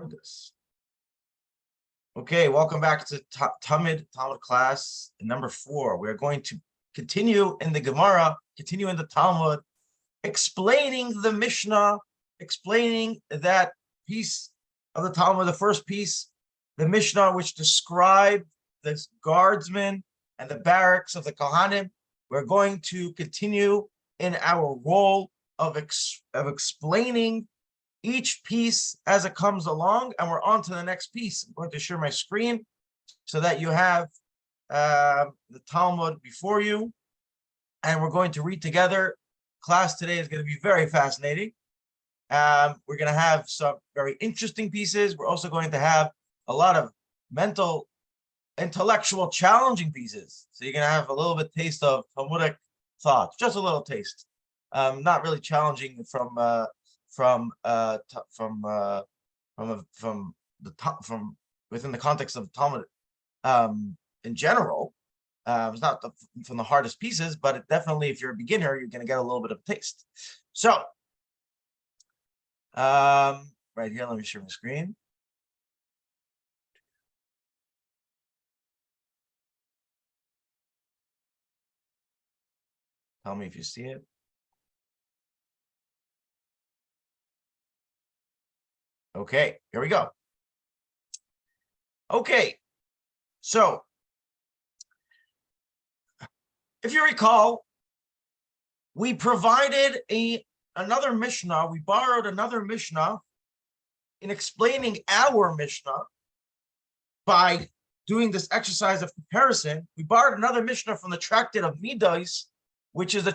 this. Okay, welcome back to Tamid Talmud class number 4. We're going to continue in the Gemara, continue in the Talmud, explaining the Mishnah, explaining that piece of the Talmud, the first piece, the Mishnah, which described the guardsmen and the barracks of the Kohanim. We're going to continue in our role of explaining each piece as it comes along, and we're on to the next piece. I'm going to share my screen so that you have the Talmud before you, and we're going to read together. Class today is going to be very fascinating. We're going to have some very interesting pieces. We're also going to have a lot of intellectual, challenging pieces. So you're going to have a little bit taste of Talmudic thought, just a little taste. Not really challenging from within the context of the Talmud in general. It's not from the hardest pieces, but it definitely, if you're a beginner, you're going to get a little bit of a taste. So, right here, let me share my screen. Tell me if you see it. Okay, here we go. Okay, so if you recall, we provided another Mishnah. We borrowed another Mishnah in explaining our Mishnah by doing this exercise of comparison. We borrowed another Mishnah from the tractate of Midas, which is the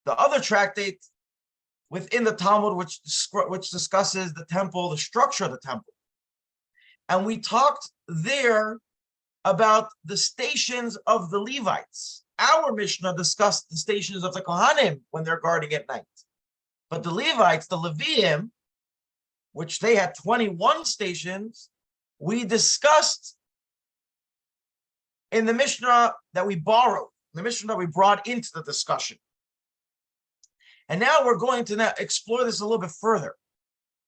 other tractate within the Talmud, which discusses the temple, the structure of the temple. And we talked there about the stations of the Levites. Our Mishnah discussed the stations of the Kohanim when they're guarding at night. But the Levites, the Leviim, which they had 21 stations, we discussed in the Mishnah that we borrowed, the Mishnah that we brought into the discussion. And now we're going to explore this a little bit further.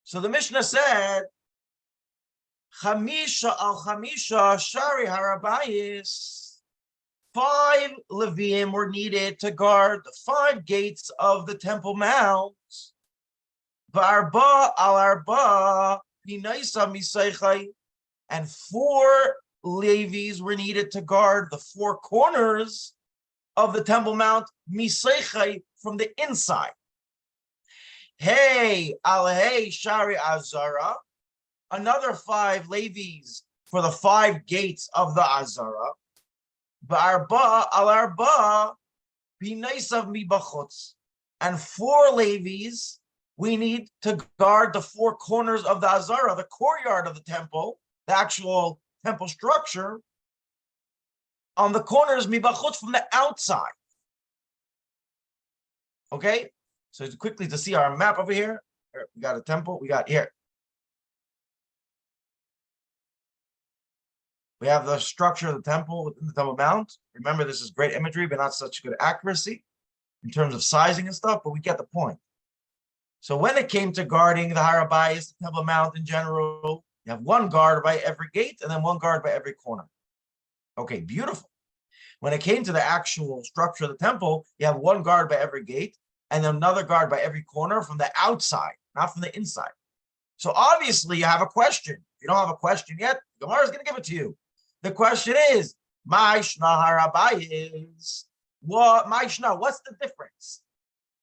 So the Mishnah said, Chamisha al Chamisha Shari Harabayis. 5 Leviim were needed to guard the 5 gates of the Temple Mount. Barba al Arba Pinaisa Misaichai. And 4 Levies were needed to guard the 4 corners of the Temple Mount, Misaichai, from the inside. Hey, al-hey, Shari Azara, another 5 Levies for the 5 gates of the Azara. Ba'arba al-arba, binaisav mibachutz. And 4 Levies we need to guard the 4 corners of the Azara, the courtyard of the temple, the actual temple structure, on the corners mibachutz, from the outside. Okay, so quickly to see our map over here. We got a temple. We got here. We have the structure of the temple within the Temple Mount. Remember, this is great imagery, but not such good accuracy in terms of sizing and stuff, but we get the point. So when it came to guarding the Harabayis, the Temple Mount in general, you have 1 guard by every gate and then 1 guard by every corner. Okay, beautiful. When it came to the actual structure of the temple, you have 1 guard by every gate and another guard by every corner from the outside, not from the inside. So obviously you have a question. If you don't have a question yet, Gemara is going to give it to you. The question is, Ma'ishna Harabayis. What Ma'ishna? What's the difference?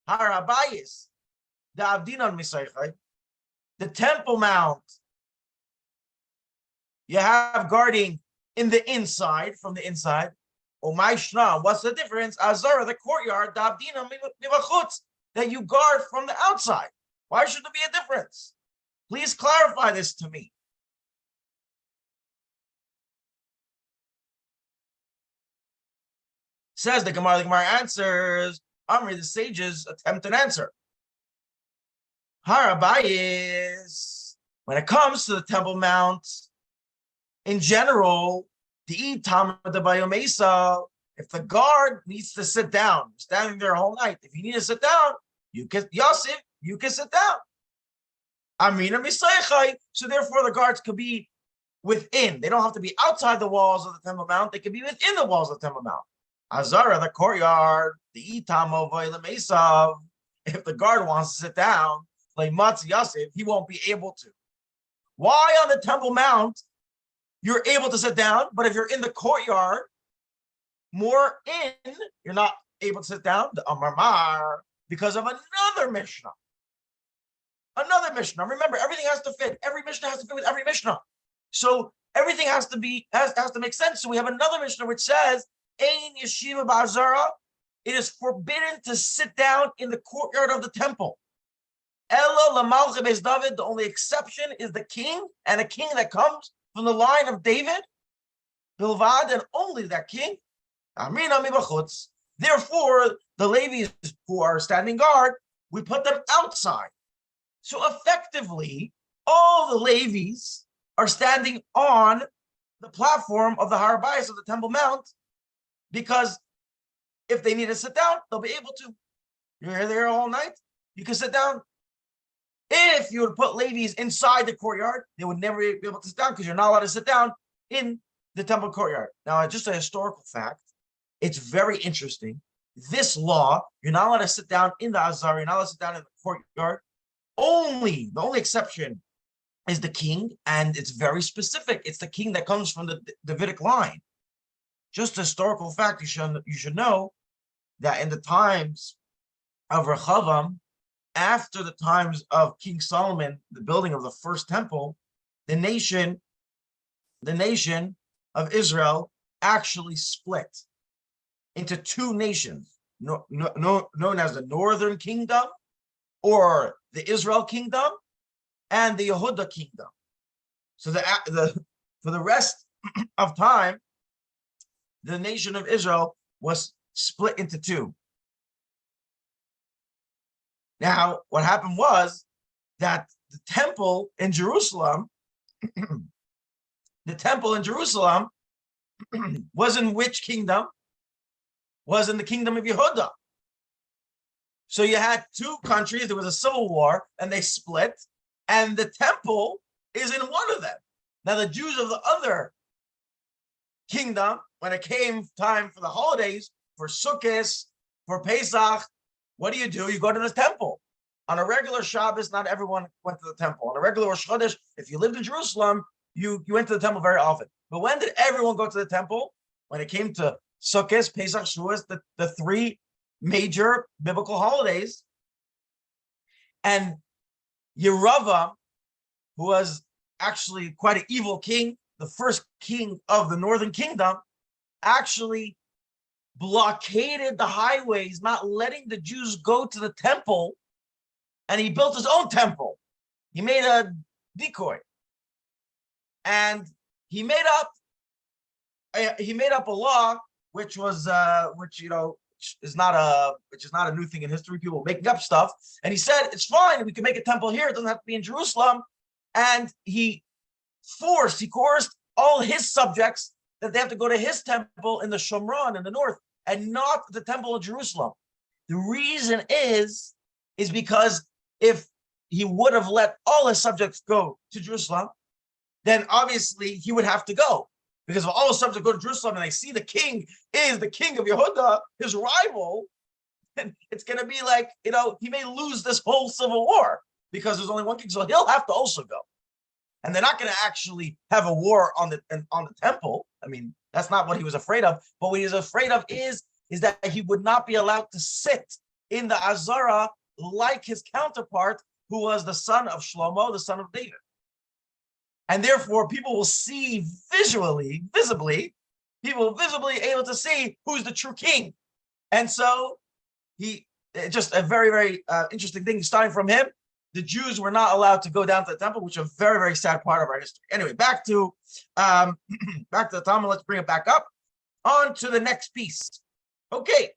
Harabayis, the Avdinan Misaichai, the Temple Mount, you have guarding in the inside, from the inside. Ma'ishna, what's the difference? Azara, the courtyard, the Avdinan Mivachutz, that you guard from the outside. Why should there be a difference? Please clarify this to me. Says the Gemara answers, Amri, the sages attempt an answer. Harabayis, when it comes to the Temple Mount, in general, if the guard needs to sit down, standing there all night, if you need to sit down, you can sit down. Amina Misaychai. So therefore, the guards could be within. They don't have to be outside the walls of the Temple Mount. They could be within the walls of the Temple Mount. Azara, the courtyard, the Itamo Mesav. If the guard wants to sit down, like Matz Yosef, he won't be able to. Why on the Temple Mount you're able to sit down, but if you're in the courtyard, more in, you're not able to sit down? The Amar, because of another Mishnah. Another Mishnah. Remember, everything has to fit. Every Mishnah has to fit with every Mishnah. So everything has to make sense. So we have another Mishnah which says, Ein Yeshiva Ba'azara, it is forbidden to sit down in the courtyard of the temple. Ella Lamalche Beis David, the only exception is the king, and a king that comes from the line of David, Bilvad, and only that king. Amrina Mibachutz. Therefore, the Levites who are standing guard, we put them outside. So effectively, all the Levites are standing on the platform of the Har Bayis of the Temple Mount, because if they need to sit down, they'll be able to. You're there all night, you can sit down. If you would put Levites inside the courtyard, they would never be able to sit down because you're not allowed to sit down in the temple courtyard. Now, just a historical fact, it's very interesting. This law, you're not allowed to sit down in the Azar, you're not allowed to sit down in the courtyard. The only exception is the king, and it's very specific. It's the king that comes from the Davidic line. Just a historical fact, you should know that in the times of Rechavam, after the times of King Solomon, the building of the first temple, the nation of Israel actually split into two nations, known as the Northern Kingdom, or the Israel Kingdom, and the Yehuda Kingdom. So for the rest of time, the nation of Israel was split into two. Now, what happened was that the temple in Jerusalem, was in which kingdom? Was in the kingdom of Yehuda. So you had two countries, there was a civil war, and they split, and the temple is in one of them. Now, the Jews of the other kingdom, when it came time for the holidays, for Sukkot, for Pesach, what do? You go to the temple. On a regular Shabbos, not everyone went to the temple. On a regular Rosh Chodesh, if you lived in Jerusalem, you went to the temple very often. But when did everyone go to the temple? When it came to Sukkot, Pesach, Shavuos, the three major biblical holidays. And Yeravam, who was actually quite an evil king, the first king of the northern kingdom, actually blockaded the highways, not letting the Jews go to the temple, and he built his own temple. He made a decoy, and he made up a law which is not a new thing in history. People making up stuff, and he said it's fine. We can make a temple here. It doesn't have to be in Jerusalem. And he coerced all his subjects that they have to go to his temple in the Shomron in the north, and not the temple of Jerusalem. The reason is because if he would have let all his subjects go to Jerusalem, then obviously he would have to go. Because if all his subjects go to Jerusalem and they see the king is the king of Yehuda, his rival, then it's going to be like, he may lose this whole civil war because there's only one king, so he'll have to also go. And they're not going to actually have a war on the temple. I mean, that's not what he was afraid of. But what he was afraid of is that he would not be allowed to sit in the Azara like his counterpart, who was the son of Shlomo, the son of David. And therefore, people will see visibly able to see who's the true king. And so just a very, very interesting thing starting from him. The Jews were not allowed to go down to the temple, which is a very, very sad part of our history. Anyway, back to the Talmud. Let's bring it back up. On to the next piece. Okay.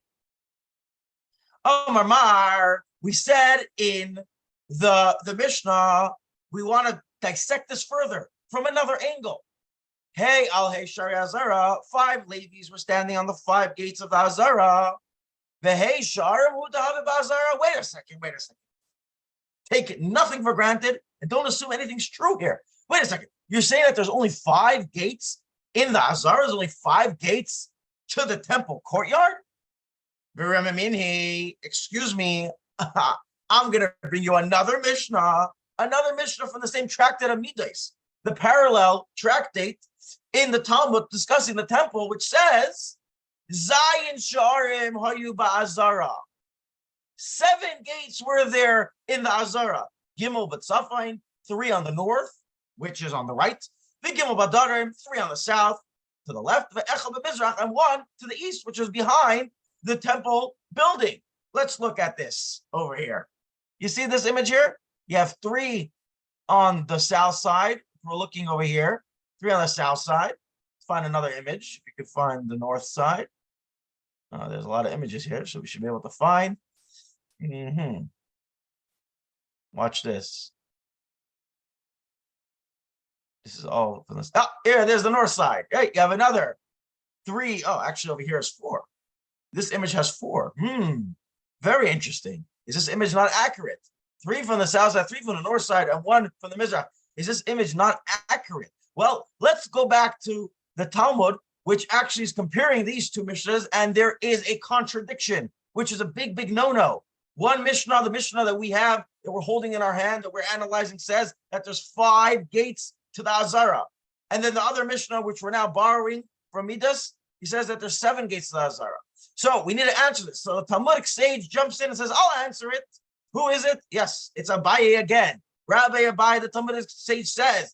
Omar Mar, we said in the Mishnah, we want to dissect this further from another angle. Hey, Al-Hey Shari Azara, 5 Levies were standing on the 5 gates of the Azara. The Hey Shar, wait a second. take nothing for granted and don't assume anything's true here. Wait a second. You're saying that there's only 5 gates in the Azara? There's only 5 gates to the temple courtyard? Excuse me. I'm going to bring you another Mishnah from the same tractate of Midas, the parallel tractate in the Talmud discussing the temple, which says, Zayin Sharim Hayu Ba'azara. 7 gates were there in the Azara. Gimel B'Tzafain, 3 on the north, which is on the right. The Gimel B'Darim, 3 on the south, to the left. The Echel B'Mizrach, and 1 to the east, which is behind the temple building. Let's look at this over here. You see this image here? You have 3 on the south side. We're looking over here. 3 on the south side. Let's find another image. If you could find the north side. There's a lot of images here, so we should be able to find. Watch this. This is all from this. Oh, here, there's the north side. Hey, you have another 3. Oh, actually, over here is 4. This image has 4. Very interesting. Is this image not accurate? 3 from the south side, 3 from the north side, and 1 from the Mizrach. Is this image not accurate? Well, let's go back to the Talmud, which actually is comparing these 2 Mishnahs, and there is a contradiction, which is a big, big no-no. One Mishnah, the Mishnah that we have, that we're holding in our hand, that we're analyzing, says that there's 5 gates to the Azara. And then the other Mishnah, which we're now borrowing from Midas, he says that there's 7 gates to the Azara. So we need to answer this. So the Talmudic sage jumps in and says, I'll answer it. Who is it? Yes, it's Abaye again. Rabbi Abaye, the Talmudic sage says,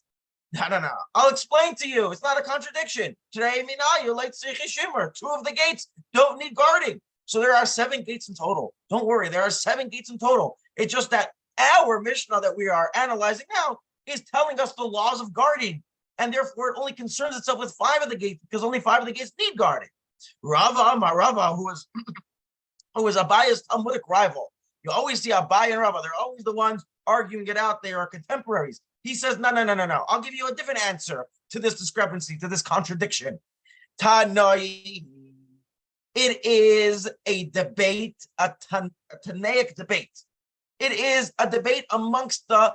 no. I'll explain to you. It's not a contradiction. Today, Minayu, like Shimmer, 2 of the gates don't need guarding. So there are 7 gates in total. Don't worry, there are 7 gates in total. It's just that our Mishnah that we are analyzing now is telling us the laws of guarding. And therefore, it only concerns itself with 5 of the gates because only 5 of the gates need guarding. Rava, who is Abaye's Talmudic rival. You always see Abaye and Rava. They're always the ones arguing it out. They are contemporaries. He says, no. I'll give you a different answer to this discrepancy, to this contradiction. Tanoi. It is a debate, a Tanaic debate. It is a debate amongst the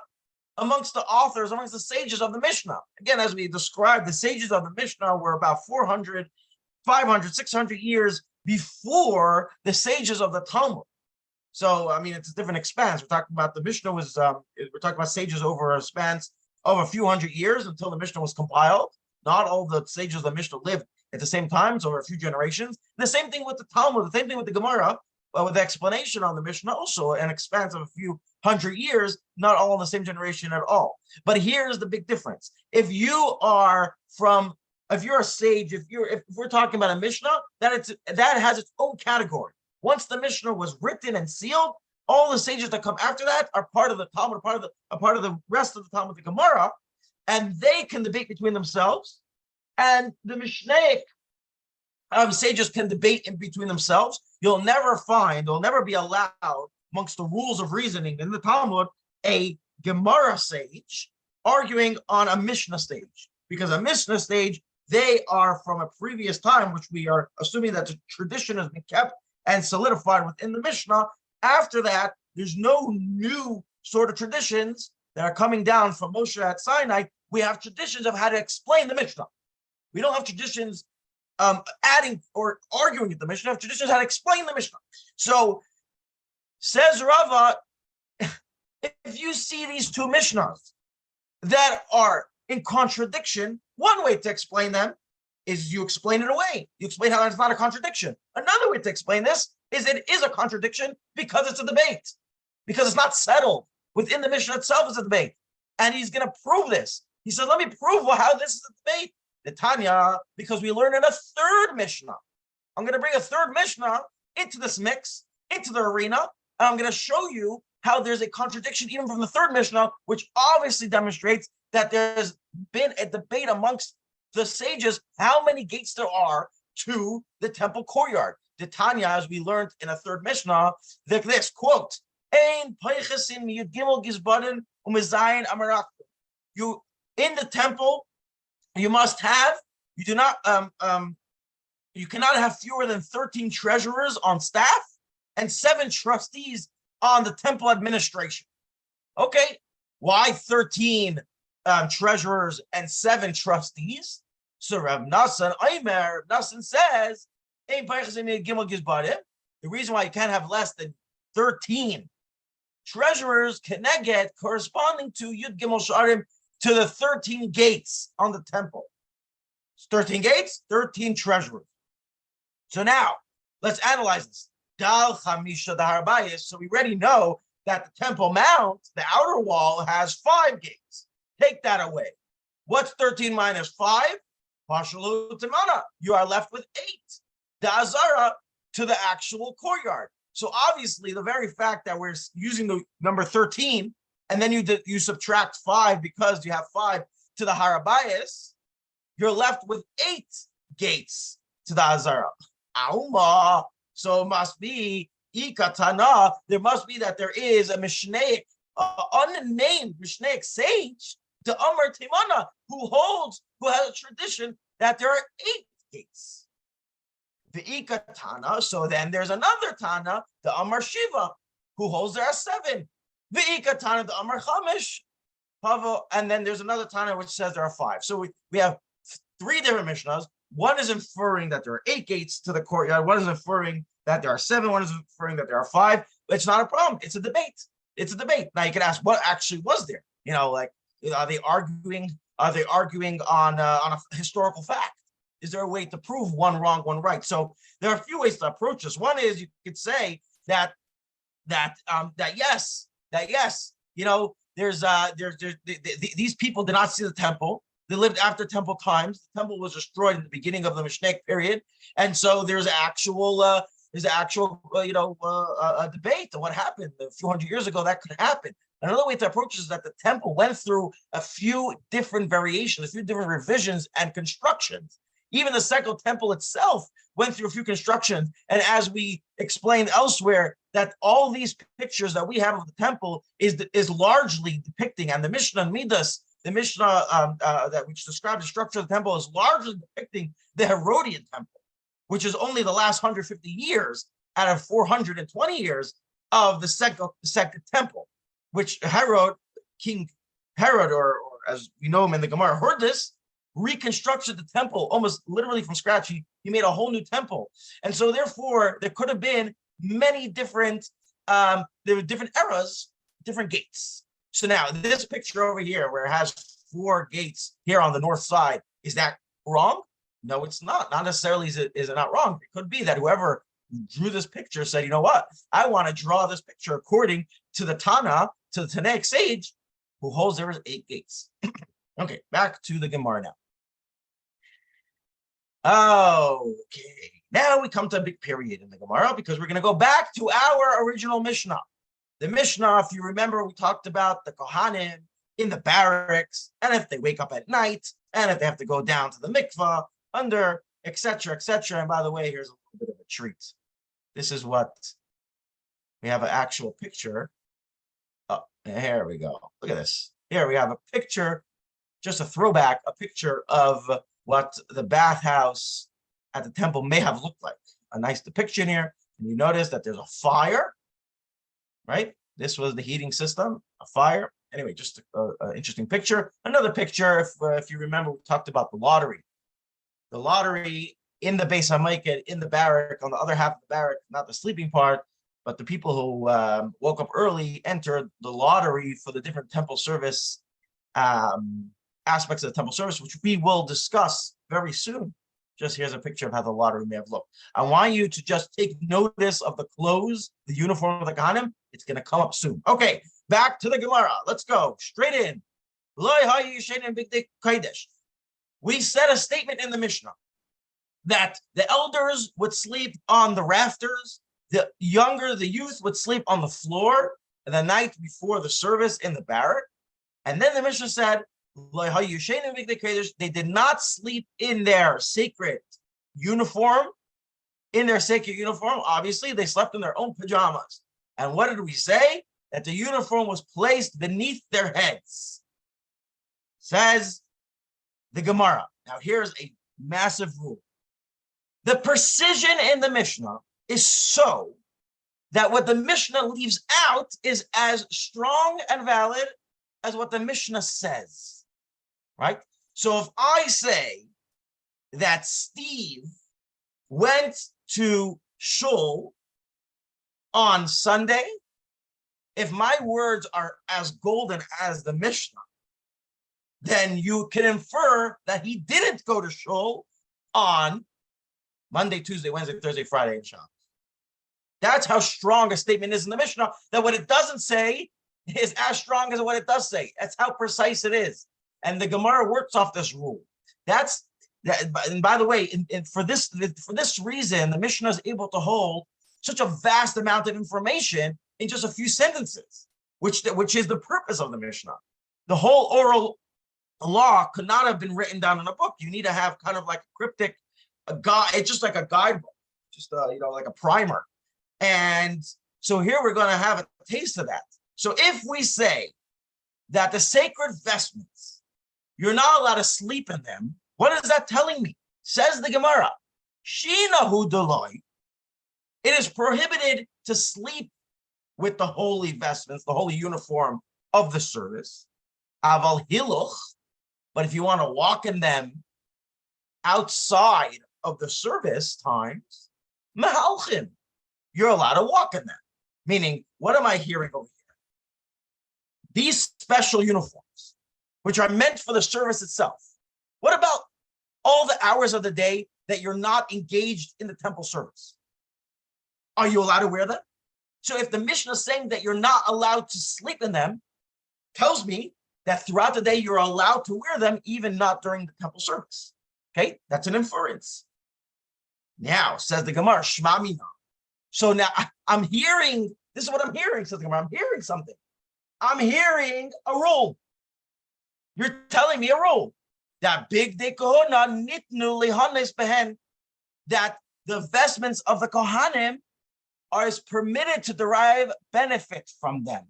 authors, amongst the sages of the Mishnah. Again, as we described, the sages of the Mishnah were about 400, 500, 600 years before the sages of the Talmud. So, I mean, it's a different expanse. We're talking about the Mishnah was, we're talking about sages over a span of a few hundred years until the Mishnah was compiled. Not all the sages of the Mishnah lived at the same time, it's over a few generations. And the same thing with the Talmud, the same thing with the Gemara, with the explanation on the Mishnah, also an expanse of a few hundred years, not all in the same generation at all. But here's the big difference. If you're a sage, if we're talking about a Mishnah, that has its own category. Once the Mishnah was written and sealed, all the sages that come after that are part of the Talmud, part of the rest of the Talmud, the Gemara, and they can debate between themselves. And the Mishnaic sages can debate in between themselves. You'll never be allowed amongst the rules of reasoning in the Talmud a Gemara sage arguing on a Mishnah stage, because a Mishnah stage, they are from a previous time, which we are assuming that the tradition has been kept and solidified within the Mishnah. After that, there's no new sort of traditions that are coming down from Moshe at Sinai. We have traditions of how to explain the Mishnah. We don't have traditions adding or arguing with the Mishnah. We have traditions how to explain the Mishnah. So, says Rava, if you see these 2 Mishnahs that are in contradiction, one way to explain them is you explain it away. You explain how it's not a contradiction. Another way to explain this is it is a contradiction because it's a debate, because it's not settled. Within the Mishnah itself is a debate. And he's going to prove this. He said, let me prove how this is a debate. The Tanya, because we learn in a 3rd Mishnah. I'm going to bring a 3rd Mishnah into this mix, into the arena, and I'm going to show you how there's a contradiction even from the 3rd Mishnah, which obviously demonstrates that there's been a debate amongst the sages how many gates there are to the temple courtyard. The Tanya, as we learned in a 3rd Mishnah, this quote, you in the temple, you cannot have fewer than 13 treasurers on staff and 7 trustees on the temple administration. Okay, why 13 treasurers and 7 trustees? So Rav Nassan says, the reason why you can't have less than 13 treasurers get corresponding to Yud Gimel Sharim, to the 13 gates on the temple. It's 13 gates, 13 treasurers. So now let's analyze this. Dal Chamisha Daharabayis. So we already know that the Temple Mount, the outer wall, has 5 gates. Take that away. What's 13 minus 5? Pashalu Timana. You are left with 8. The Azara to the actual courtyard. So obviously, the very fact that we're using the number 13, and then you subtract 5 because you have 5 to the Harabayas, you're left with 8 gates to the Azara. Auma. So it must be Ikatana. There must be that there is a Mishnaic, unnamed Mishnaic sage, the Amar Timana, who has a tradition that there are 8 gates. The Ikatana. So then there's another Tana, the Amar Shiva, who holds there are 7. The Ikatana, the Amar Chamish, and then there's another Tana which says there are 5. So we have 3 different Mishnahs. One is inferring that there are 8 gates to the courtyard. One is inferring that there are 7. One is inferring that there are 5. It's not a problem. It's a debate. It's a debate. Now you can ask, what actually was there? Are they arguing? Are they arguing on a historical fact? Is there a way to prove one wrong, one right? So there are a few ways to approach this. One is you could say that yes, these people did not see the temple. They lived after temple times. The temple was destroyed in the beginning of the Mishnaic period, and so there's actual a debate on what happened a few hundred years ago. That could happen. Another way to approach this is that the temple went through a few different variations, a few different revisions and constructions. Even the second temple itself went through a few constructions, and as we explained elsewhere, that all these pictures that we have of the temple is largely depicting, and the Mishnah Midas. The Mishnah that which describes the structure of the temple is largely depicting the Herodian temple, which is only the last 150 years out of 420 years of the second temple, which King Herod, or as we know him in the Gemara, heard this, reconstructed the temple almost literally from scratch. He made a whole new temple. And so therefore, there could have been many different, there were different eras, different gates. So now this picture over here where it has 4 gates here on the north side, is that wrong? No, it's not. Not necessarily is it not wrong. It could be that whoever drew this picture said, you know what? I want to draw this picture according to the Tana, to the Tanaic sage, who holds there is 8 gates. Okay, back to the Gemara now. Okay, now we come to a big period in the Gemara because we're going to go back to our original Mishnah. The Mishnah, if you remember, we talked about the Kohanim in the barracks, and if they wake up at night, and if they have to go down to the mikvah, under, etc., etc. And by the way, here's a little bit of a treat. This is what we have, an actual picture. Oh, here we go. Look at this. Here we have a picture, just a throwback, a picture of what the bathhouse at the temple may have looked like. A nice depiction here. And you notice that there's a fire. Right? This was the heating system, a fire. Anyway, just an interesting picture. Another picture, if you remember, we talked about the lottery. The lottery in the Beis HaMikdash, in the barrack, on the other half of the barrack, not the sleeping part, but the people who woke up early entered the lottery for the different temple service aspects of the temple service, which we will discuss very soon. Just here's a picture of how the lottery may have looked. I want you to just take notice of the clothes, the uniform of the Kohanim. It's going to come up soon. Okay, back to the Gemara. Let's go straight in. We said a statement in the Mishnah that the elders would sleep on the rafters, the youth would sleep on the floor the night before the service in the barrack. And then the Mishnah said, they did not sleep in their sacred uniform. Obviously, they slept in their own pajamas. And what did we say? That the uniform was placed beneath their heads. Says the Gemara. Now, here's a massive rule. The precision in the Mishnah is so that what the Mishnah leaves out is as strong and valid as what the Mishnah says, right? So if I say that Steve went to shul on Sunday, if my words are as golden as the Mishnah, then you can infer that he didn't go to shul on Monday, Tuesday, Wednesday, Thursday, Friday, and Shabbos. That's how strong a statement is in the Mishnah, that what it doesn't say is as strong as what it does say. That's how precise it is. And the Gemara works off this rule. That's that. And by the way, for this reason, the Mishnah is able to hold such a vast amount of information in just a few sentences, which is the purpose of the Mishnah. The whole oral law could not have been written down in a book. You need to have kind of like a cryptic, it's just like a guidebook, just like a primer. And so here we're going to have a taste of that. So if we say that the sacred vestments, you're not allowed to sleep in them, what is that telling me? Says the Gemara, Shinahu Deloy, it is prohibited to sleep with the holy vestments, the holy uniform of the service. Aval Hiluch, but if you want to walk in them outside of the service times, Mehalchim, you're allowed to walk in them. Meaning, what am I hearing over here? These special uniforms, which are meant for the service itself. What about all the hours of the day that you're not engaged in the temple service? Are you allowed to wear them? So if the Mishnah is saying that you're not allowed to sleep in them, tells me that throughout the day you're allowed to wear them, even not during the temple service. Okay, that's an inference. Now, says the Gemara, Shma Mina. So now I'm hearing, this is what I'm hearing, says the Gemara, I'm hearing something. I'm hearing a rule. You're telling me a rule. That big de kohona nitnu lehanes behen, that the vestments of the Kohanim are permitted to derive benefit from them.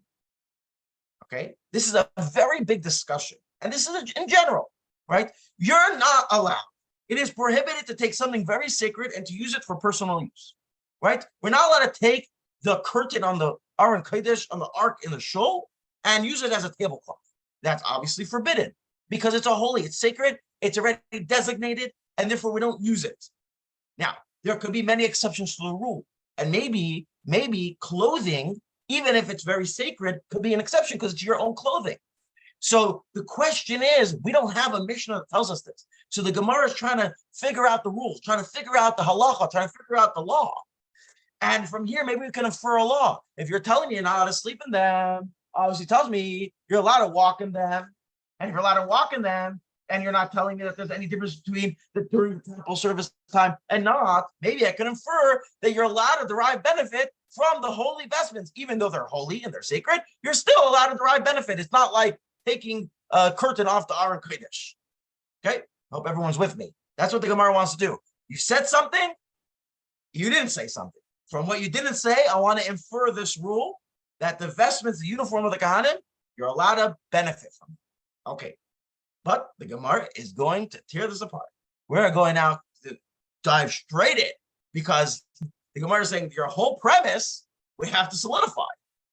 Okay, this is a very big discussion, and this is in general, right? You're not allowed. It is prohibited to take something very sacred and to use it for personal use, right? We're not allowed to take the curtain on the Aron Kodesh, on the ark in the shul, and use it as a tablecloth. That's obviously forbidden because it's it's sacred, it's already designated, and therefore we don't use it. Now, there could be many exceptions to the rule, and maybe clothing, even if it's very sacred, could be an exception because it's your own clothing. So the question is, we don't have a Mishnah that tells us this. So the Gemara is trying to figure out the rules, trying to figure out the halacha, trying to figure out the law. And from here, maybe we can infer a law. If you're telling me you're not allowed to sleep in them, obviously tells me you're allowed to walk in them. And if you're allowed to walk in them, and you're not telling me that there's any difference between during the temple service time and not, maybe I can infer that you're allowed to derive benefit from the holy vestments. Even though they're holy and they're sacred, you're still allowed to derive benefit. It's not like taking a curtain off the Aron Kodesh. Okay? Hope everyone's with me. That's what the Gemara wants to do. You said something, you didn't say something. From what you didn't say, I want to infer this rule that the vestments, the uniform of the Kohanim, you're allowed to benefit from it. Okay. But the Gemara is going to tear this apart. We're going now to dive straight in because the Gemara is saying your whole premise, we have to solidify.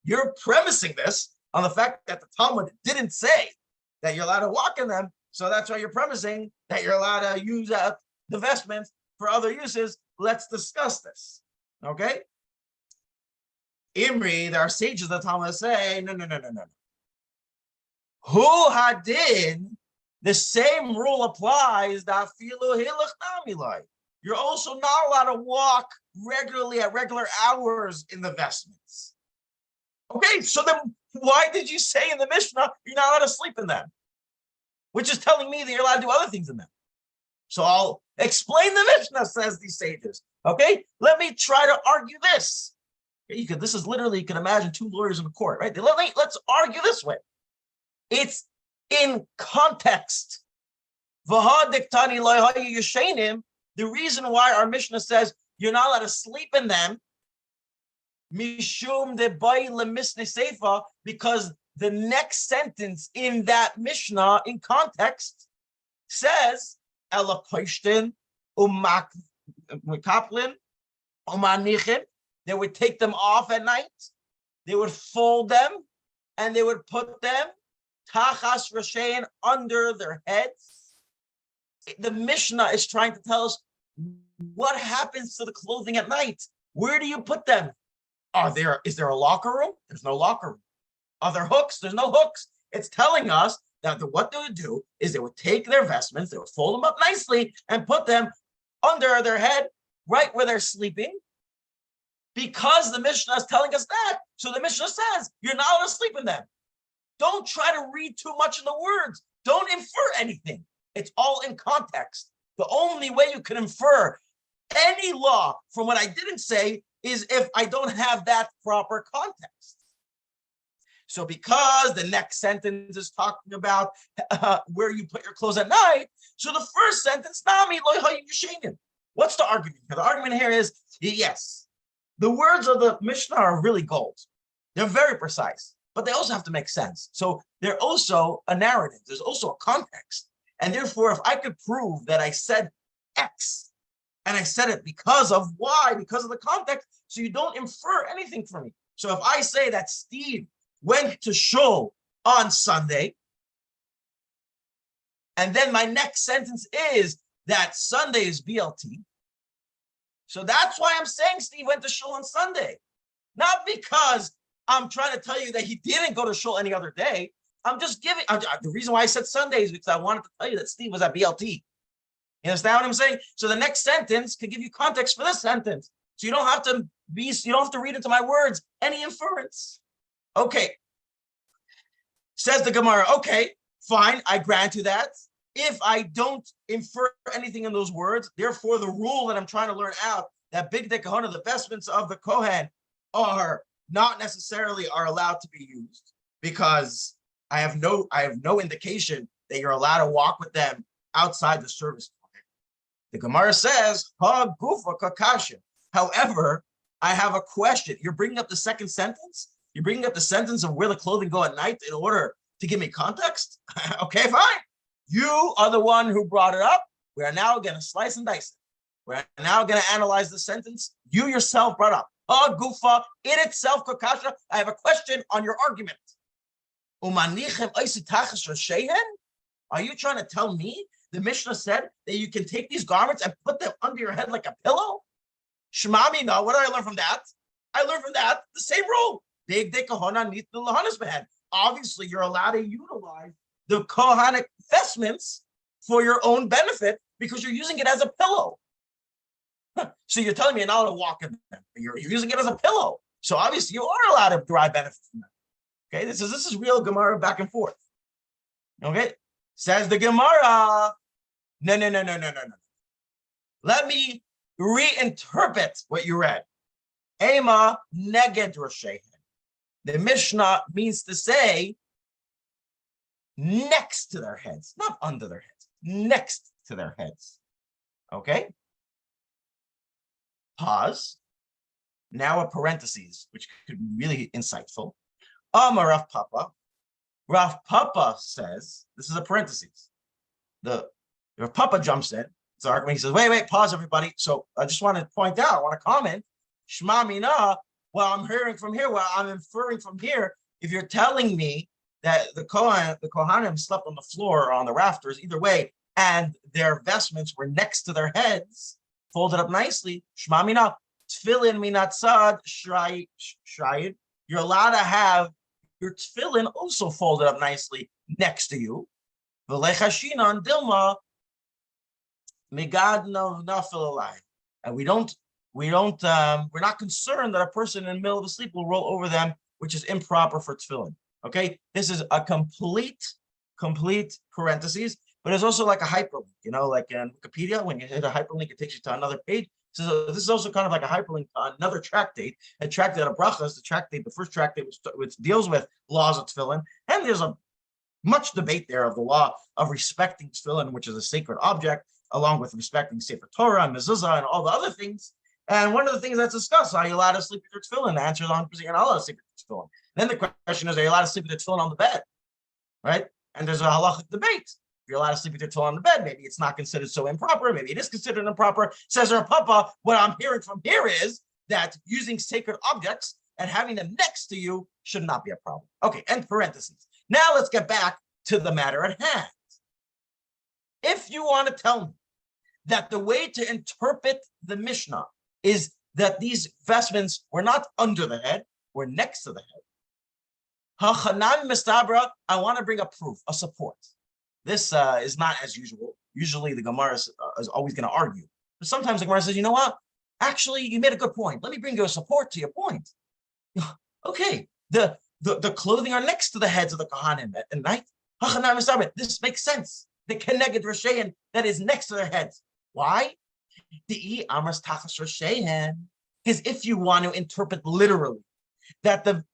You're premising this on the fact that the Talmud didn't say that you're allowed to walk in them. So that's why you're premising that you're allowed to use the vestments for other uses. Let's discuss this. Okay? Imri, there are sages of the Talmud say, no. Who hadin? The same rule applies that you're also not allowed to walk regularly at regular hours in the vestments. Okay, so then why did you say in the Mishnah you're not allowed to sleep in them? Which is telling me that you're allowed to do other things in them. So I'll explain the Mishnah, says these sages. Okay, let me try to argue this. This is literally, you can imagine two lawyers in the court, right? Let's argue this way. It's in context. The reason why our Mishnah says you're not allowed to sleep in them, because the next sentence in that Mishnah in context says they would take them off at night, they would fold them, and they would put them tachas rashein, under their heads. The Mishnah is trying to tell us what happens to the clothing at night. Where do you put them? Is there a locker room? There's no locker room. Are there hooks? There's no hooks. It's telling us that what they would do is they would take their vestments, they would fold them up nicely and put them under their head, right where they're sleeping, because the Mishnah is telling us that. So the Mishnah says, you're not allowed to sleep in them. Don't try to read too much in the words. Don't infer anything. It's all in context. The only way you can infer any law from what I didn't say is if I don't have that proper context. So because the next sentence is talking about where you put your clothes at night, so the first sentence, Nami lo yishenin. What's the argument? The argument here is, yes, the words of the Mishnah are really gold. They're very precise, but they also have to make sense. So they're also a narrative. There's also a context. And therefore, if I could prove that I said X, and I said it because of Y, because of the context, so you don't infer anything from me. So if I say that Steve went to shul on Sunday, and then my next sentence is that Sunday is BLT, so that's why I'm saying Steve went to shul on Sunday. Not because I'm trying to tell you that he didn't go to shul any other day. I'm just giving, the reason why I said Sunday is because I wanted to tell you that Steve was at BLT. You understand what I'm saying? So the next sentence could give you context for this sentence. So you don't have to read into my words any inference. Okay. Says the Gemara, okay, fine, I grant you that. If I don't infer anything in those words, therefore the rule that I'm trying to learn out, that big dekahona, the vestments of the Kohen are not necessarily allowed to be used, because I have no indication that you're allowed to walk with them outside the service. The Gemara says, ha gufa kakasha. However, I have a question. You're bringing up the second sentence? You're bringing up the sentence of where the clothing go at night in order to give me context? Okay, fine. You are the one who brought it up. We are now going to slice and dice it. We're now going to analyze the sentence you yourself brought up. Ha gufa, in itself, kakasha. I have a question on your argument. Are you trying to tell me the Mishnah said that you can take these garments and put them under your head like a pillow? Shmami, no. What did I learn from that? I learned from that the same rule. Obviously, you're allowed to utilize the Kohanic vestments for your own benefit because you're using it as a pillow. So you're telling me you're not allowed to walk in them. You're using it as a pillow. So obviously, you are allowed to derive benefit from that. Okay, this is real Gemara back and forth. Okay, says the Gemara. No. Let me reinterpret what you read. Ema neged rashehen. The Mishnah means to say next to their heads, not under their heads, next to their heads. Okay? Pause. Now a parentheses, which could be really insightful. Rav Papa. Rav Papa says, this is a parentheses. The Rav Papa jumps in. It's an argument. He says, wait, pause, everybody. So I just want to point out, I want to comment. Shema mina, well, I'm hearing from here, well, I'm inferring from here. If you're telling me that the Kohanim slept on the floor or on the rafters, either way, and their vestments were next to their heads, folded up nicely, Shema mina, tefillin minatzad shrayid. You're allowed to have your tefillin also folded up nicely next to you. V'lechashinan dilma migadno nafil. And we're not concerned that a person in the middle of the sleep will roll over them, which is improper for tefillin. Okay, this is a complete parentheses, but it's also like a hyperlink. You know, like in Wikipedia, when you hit a hyperlink, it takes you to another page. So this is also kind of like a hyperlink to another tractate. A tractate of brachas, the first tractate which deals with laws of tefillin, and there's a much debate there of the law of respecting tefillin, which is a sacred object, along with respecting Sefer Torah and mezuzah and all the other things. And one of the things that's discussed, are you allowed to sleep with your tefillin? The answer is 100% you're not allowed to sleep with your tefillin. Then the question is, are you allowed to sleep with your tefillin on the bed? Right? And there's a halachic debate. If you're allowed to sleep with your tefillin on the bed, maybe it's not considered so improper. Maybe it is considered improper. Says our Papa, what I'm hearing from here is that using sacred objects and having them next to you should not be a problem. Okay, end parentheses. Now let's get back to the matter at hand. If you want to tell me that the way to interpret the Mishnah is that these vestments were not under the head, were next to the head, Hachanan Mistabra, I want to bring a proof, a support. This is not as usual. Usually the Gemara is always going to argue. But sometimes the Gemara says, you know what? Actually, you made a good point. Let me bring you a support to your point. Okay, the clothing are next to the heads of the Kohanim at night. This makes sense. The Keneged Rashayan that is next to their heads. Why? Because if you want to interpret literally that the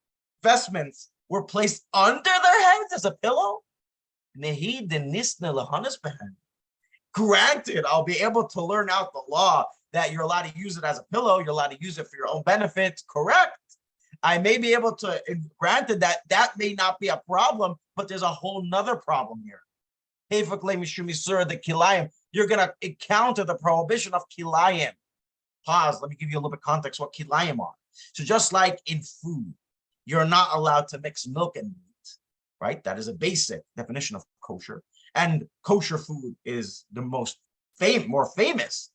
vestments were placed under their heads as a pillow, granted, I'll be able to learn out the law that you're allowed to use it as a pillow, you're allowed to use it for your own benefit, correct? I may be able to, granted that may not be a problem, but there's a whole nother problem here. The kilayim, you're going to encounter the prohibition of kilayim. Pause, let me give you a little bit of context what kilayim are. So just like in food, you're not allowed to mix milk and meat, right? That is a basic definition of kosher. And kosher food is the more famous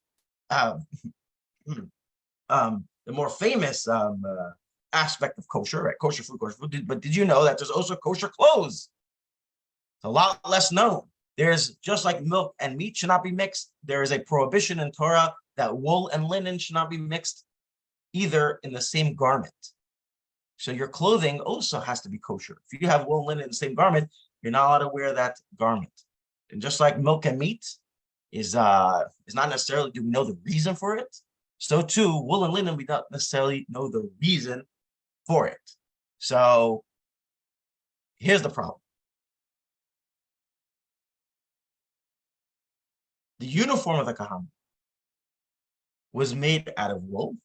aspect of kosher, right? Kosher food. But did you know that there's also kosher clothes? It's a lot less known. There's just like milk and meat should not be mixed. There is a prohibition in Torah that wool and linen should not be mixed either in the same garment. So your clothing also has to be kosher. If you have wool and linen in the same garment, you're not allowed to wear that garment. And just like milk and meat is not necessarily, do we know the reason for it? So too, wool and linen, we don't necessarily know the reason for it. So here's the problem. The uniform of the Kohanim was made out of wool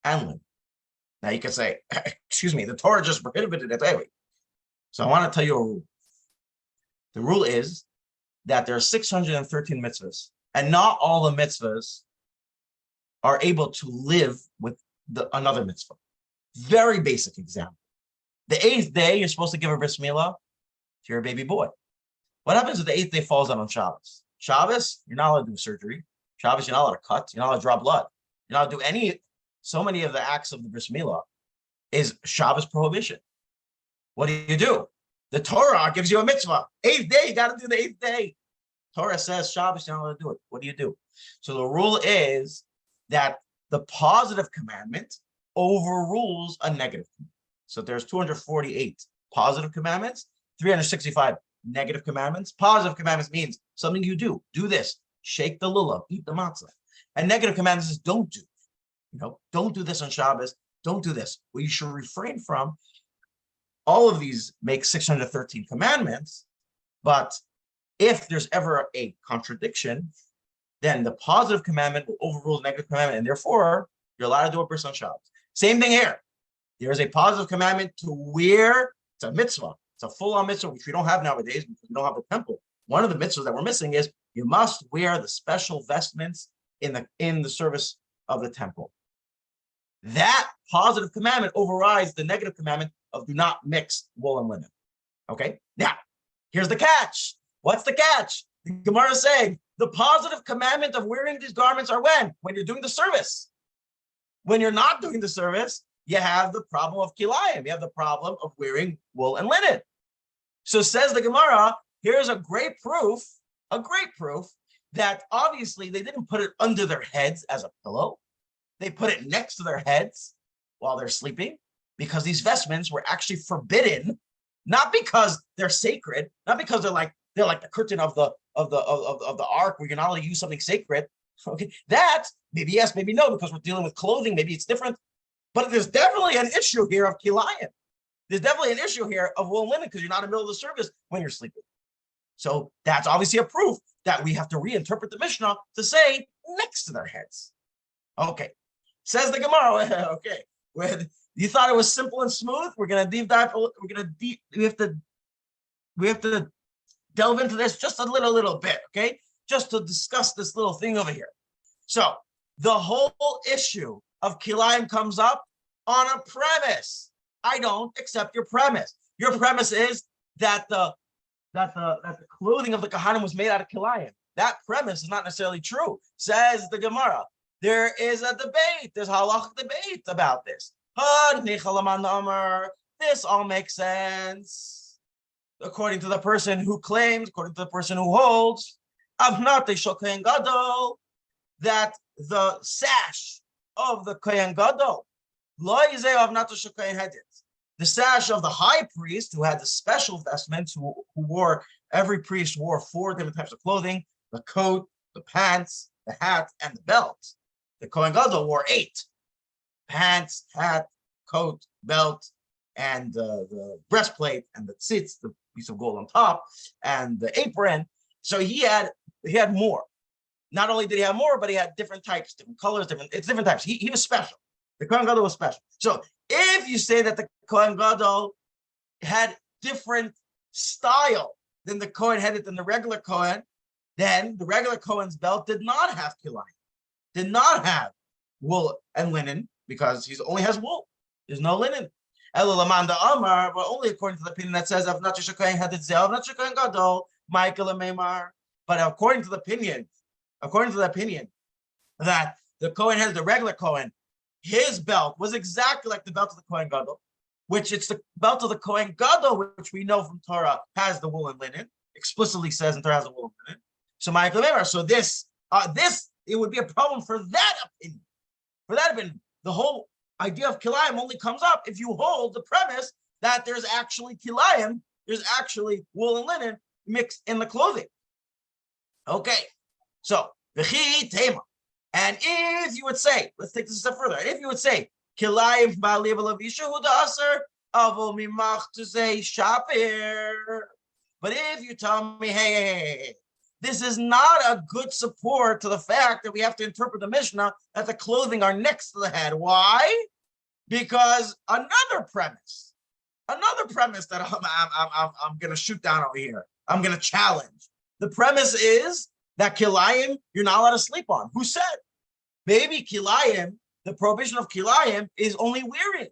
and linen. Now you can say, excuse me, the Torah just prohibited it anyway. So I want to tell you a rule. The rule is that there are 613 mitzvahs, and not all the mitzvahs are able to live with another mitzvah. Very basic example. The 8th day, you're supposed to give a bris milah to your baby boy. What happens if the 8th day falls out on Shabbos? Shabbos, you're not allowed to do surgery. Shabbos, you're not allowed to cut. You're not allowed to draw blood. You're not allowed to do so many of the acts of the bris milah is Shabbos prohibition. What do? The Torah gives you a mitzvah. 8th day, you got to do the 8th day. Torah says Shabbos, you're not allowed to do it. What do? So the rule is that the positive commandment overrules a negative commandment. So there's 248 positive commandments, 365 negative commandments. Positive commandments means something you do. Do this. Shake the lulav. Eat the matzah. And negative commandments is don't do. Don't do this on Shabbos. Don't do this. What you should refrain from. All of these make 613 commandments, but if there's ever a contradiction, then the positive commandment will overrule the negative commandment, and therefore you're allowed to do a bris on Shabbos. Same thing here. There's a positive commandment to wear. It's a mitzvah. It's a full-on mitzvah, which we don't have nowadays because we don't have the temple. One of the mitzvahs that we're missing is you must wear the special vestments in the service of the temple. That positive commandment overrides the negative commandment of do not mix wool and linen. Okay? Now, here's the catch. What's the catch? The Gemara is saying the positive commandment of wearing these garments are when you're doing the service. When you're not doing the service, you have the problem of kilayim. You have the problem of wearing wool and linen. So says the Gemara, here's a great proof that obviously they didn't put it under their heads as a pillow. They put it next to their heads while they're sleeping because these vestments were actually forbidden, not because they're sacred, not because they're like the curtain of the ark where you're not allowed to use something sacred. Okay, that maybe yes, maybe no, because we're dealing with clothing, maybe it's different. But there's definitely an issue here of kilayim. There's definitely an issue here of wool and linen because you're not in the middle of the service when you're sleeping. So that's obviously a proof that we have to reinterpret the Mishnah to say next to their heads. Okay, says the Gemara. Okay, you thought it was simple and smooth. We're gonna deep dive. We have to delve into this just a little bit. Okay, just to discuss this little thing over here. So the whole issue of kilayim comes up on a premise. I don't accept your premise. Your premise is that the clothing of the Kohanim was made out of kilayim. That premise is not necessarily true, says the Gemara. There is a debate. There's halachic debate about this. This all makes sense according to the person who claims, according to the person who holds, that the sash of the Kohen Gadol, the sash of the high priest who had the special vestments, who wore, every priest wore 4 different types of clothing: the coat, the pants, the hat, and the belt. The Kohen Gadol wore 8: pants, hat, coat, belt, and the breastplate, and the tzitz, the piece of gold on top, and the apron. So he had more. Not only did he have more, but he had different types, different colors, different types. He was special. The Kohen Gadol was special. So if you say that the Kohen Gadol had different style than the Kohen had it than the regular Kohen, then the regular Kohen's belt did not have kilayim, did not have wool and linen, because he only has wool. There's no linen. Elalamanda Amar, but only according to the opinion that says, not Kohen had it zel, not Kohen Gadol, Michael Meimar. But according to the opinion that the Kohen has, the regular Kohen, his belt was exactly like the belt of the Kohen Gadol, which it's the belt of the Kohen Gadol, which we know from Torah has the wool and linen, explicitly says in Torah has the wool and linen. So Michael Meimar, so this, it would be a problem for that opinion. For that opinion, the whole idea of kilayim only comes up if you hold the premise that there's actually kilayim, there's actually wool and linen mixed in the clothing. Okay, so v'chi tema, and if you would say, let's take this a step further, and if you would say kilayim ba'aliv alavisha hu da'aser avol mimach to say shapir, but if you tell me, hey, this is not a good support to the fact that we have to interpret the Mishnah that the clothing are next to the head. Why? Because another premise that I'm going to shoot down over here, I'm going to challenge. The premise is that kilayim you're not allowed to sleep on. Who said? Maybe kilayim, the prohibition of kilayim is only wearing.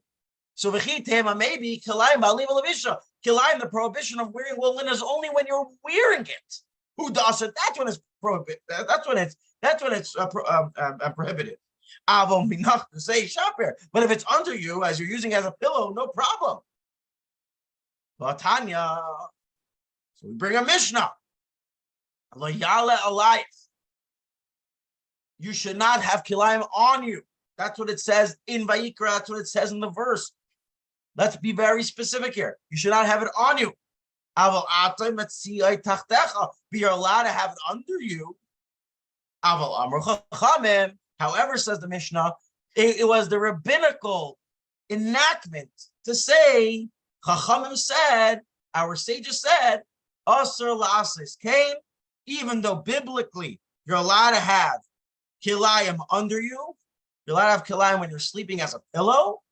So maybe kilayim ba'aliv alavisha. Kilayim, the prohibition of wearing wool linen is only when you're wearing it. Who does it? That's when it's prohibited. That's when it's prohibited. To say shaper, but if it's under you as you're using it as a pillow, no problem. But Tanya, so we bring a Mishnah. You should not have kilayim on you. That's what it says in Vayikra. That's what it says in the verse. Let's be very specific here. You should not have it on you. Be you're allowed to have it under you. However, says the Mishnah, it was the rabbinical enactment to say, Chachamim said, our sages said, Asur la'asis came, even though biblically you're allowed to have kilayim under you, you're allowed to have kilayim when you're sleeping as a pillow,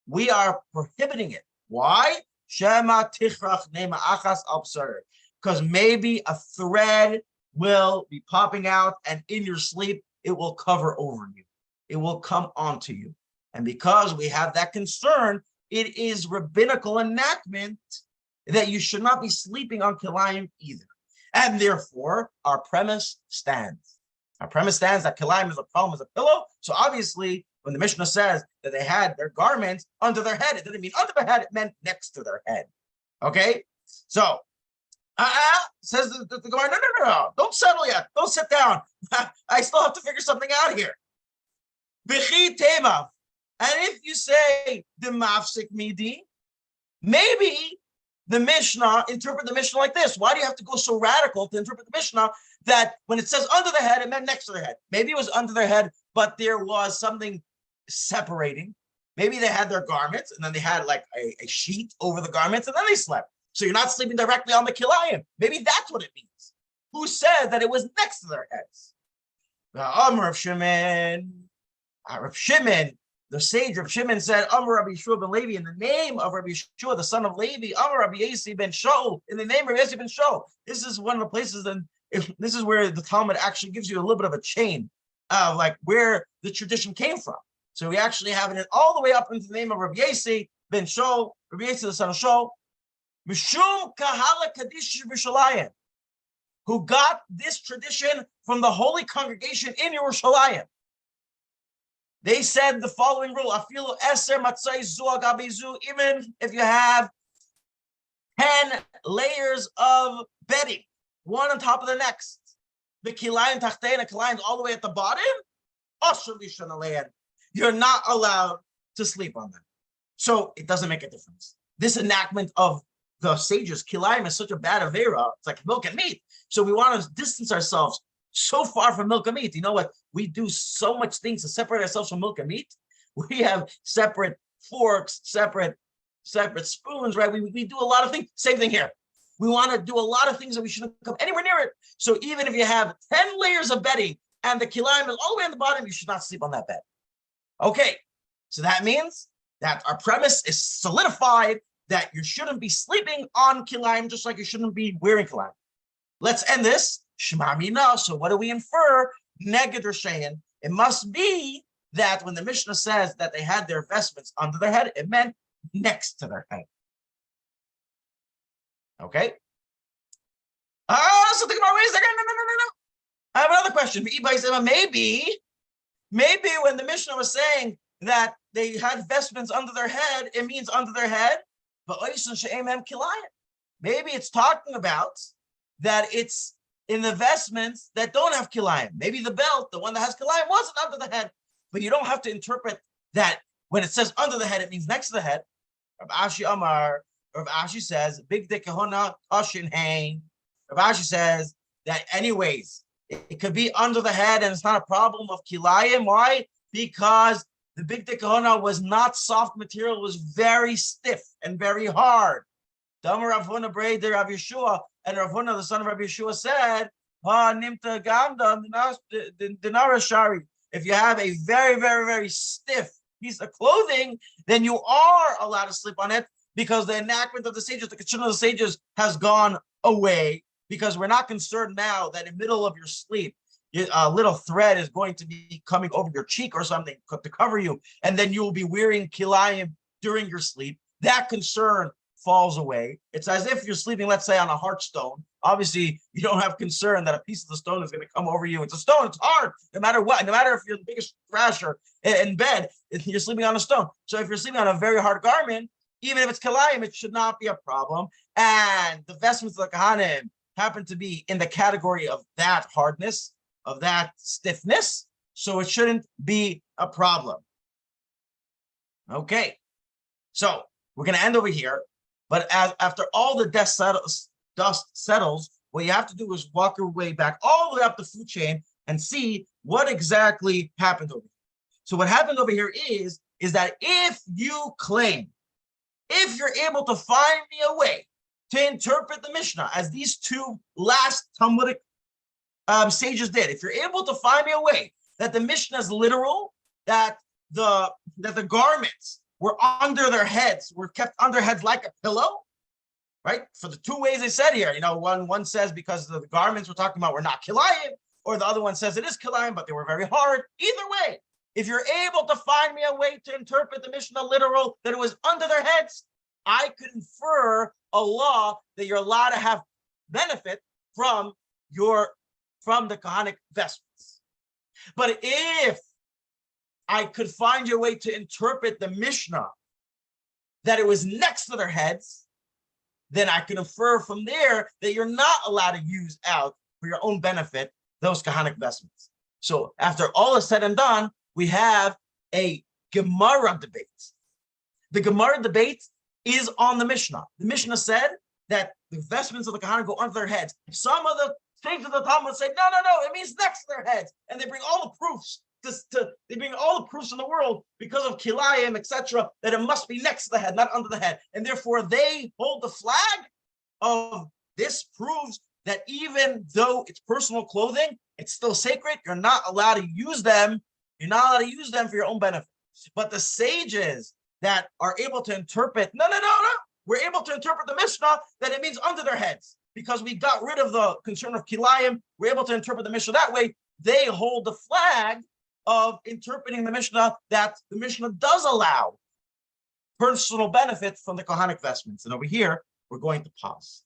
we are prohibiting it. Why? Shema tichrach nema achas absar, because maybe a thread will be popping out, and in your sleep it will cover over you. It will come onto you, and because we have that concern, it is rabbinical enactment that you should not be sleeping on kilayim either, and therefore our premise stands. Our premise stands that kilayim is a problem as a pillow. So obviously, when the Mishnah says that they had their garments under their head, it didn't mean under their head, it meant next to their head. Okay? So, says the Gemara, no, don't settle yet. Don't sit down. I still have to figure something out here. V'chi tema. And if you say, the mafsik midi, maybe the Mishnah, interpret the Mishnah like this. Why do you have to go so radical to interpret the Mishnah that when it says under the head, it meant next to their head? Maybe it was under their head, but there was something separating. Maybe they had their garments and then they had like a sheet over the garments and then they slept. So you're not sleeping directly on the kilayim. Maybe that's what it means. Who said that it was next to their heads? Rav Shimon, the sage Rav Shimon said, Amar Rabbi Yeshua ben Levi, in the name of Rabbi Yeshua, the son of Levi, Amar Rabbi Yasi ben Shaul, in the name of Rabbi Yasi ben Shaul. This is one of the places, and this is where the Talmud actually gives you a little bit of a chain of like where the tradition came from. So we actually have it all the way up into the name of Rabbi Yesi ben Shol, Rabbi Yesi the son of Shol, Mishum Kahala Kadish B'Shalayim, who got this tradition from the holy congregation in Yerushalayim. They said the following rule: Afilu eser matzai zu agabi zu, even if you have 10 layers of bedding, one on top of the next, the kilayim tachtein, the kilayim all the way at the bottom, you're not allowed to sleep on them. So it doesn't make a difference. This enactment of the sages, kilayim, is such a bad avera. It's like milk and meat. So we want to distance ourselves so far from milk and meat. You know what? We do so much things to separate ourselves from milk and meat. We have separate forks, separate spoons, right? We do a lot of things. Same thing here. We want to do a lot of things that we shouldn't come anywhere near it. So even if you have 10 layers of bedding and the kilayim is all the way on the bottom, you should not sleep on that bed. Okay, so that means that our premise is solidified that you shouldn't be sleeping on kilayim, just like you shouldn't be wearing kilayim. Let's end this. Shema mina. So what do we infer? Neged Rashayin. It must be that when the Mishnah says that they had their vestments under their head, it meant next to their head. Okay. So think about, wait a second. No. I have another question. Maybe when the Mishnah was saying that they had vestments under their head, it means under their head. But maybe it's talking about that it's in the vestments that don't have kilayim. Maybe the belt, the one that has kilayim, wasn't under the head. But you don't have to interpret that when it says under the head, it means next to the head. Rav Ashi Amar, Rav Ashi says, big dick kahuna, kashin hain. Rav Ashi says that anyways, it could be under the head and it's not a problem of kilayim. Why? Because the big dick kahuna was not soft material, it was very stiff and very hard. Damar Rav Huna Breder Rav Yeshua, and Rav Huna, the son of Rav Yeshua, said, nimta gamda dinara shari. If you have a very, very, very stiff piece of clothing, then you are allowed to sleep on it, because the enactment of the sages, the Kachun of the sages, has gone away, because we're not concerned now that in the middle of your sleep, a little thread is going to be coming over your cheek or something to cover you, and then you will be wearing kilayim during your sleep. That concern falls away. It's as if you're sleeping, let's say, on a hard stone. Obviously, you don't have concern that a piece of the stone is going to come over you. It's a stone. It's hard, no matter what. No matter if you're the biggest thrasher in bed, you're sleeping on a stone. So if you're sleeping on a very hard garment, even if it's kilayim, it should not be a problem. And the vestments of the kahanim happen to be in the category of that hardness, of that stiffness, so it shouldn't be a problem. Okay, so we're going to end over here. But after all the dust settles, what you have to do is walk your way back all the way up the food chain and see what exactly happened over here. So what happened over here is that if you claim, if you're able to find me a way to interpret the Mishnah as these two last Talmudic sages did, if you're able to find me a way that the Mishnah is literal, that the garments were under their heads, were kept under heads like a pillow, right? For the two ways they said here, one says because the garments we're talking about were not kilayim, or the other one says it is kilayim, but they were very hard. Either way, if you're able to find me a way to interpret the Mishnah literal, that it was under their heads, I could infer a law that you're allowed to have benefit from the Kahanic vestments. But if I could find your way to interpret the Mishnah that it was next to their heads, then I can infer from there that you're not allowed to use out for your own benefit those Kahanic vestments. So after all is said and done, we have a Gemara debate. The Gemara debate is on the Mishnah. The Mishnah said that the vestments of the Kahana go under their heads. Some of the things of the Talmud say, no, it means next to their heads. And they bring all the proofs. They bring all the proofs in the world because of kilayim, etc., that it must be next to the head, not under the head. And therefore, they hold the flag of this proves that even though it's personal clothing, it's still sacred. You're not allowed to use them. You're not allowed to use them for your own benefit. But the sages that are able to interpret, no. We're able to interpret the Mishnah that it means under their heads because we got rid of the concern of kilayim. We're able to interpret the Mishnah that way. They hold the flag of interpreting the Mishnah that the Mishnah does allow personal benefit from the Kohanic vestments. And over here, we're going to pause.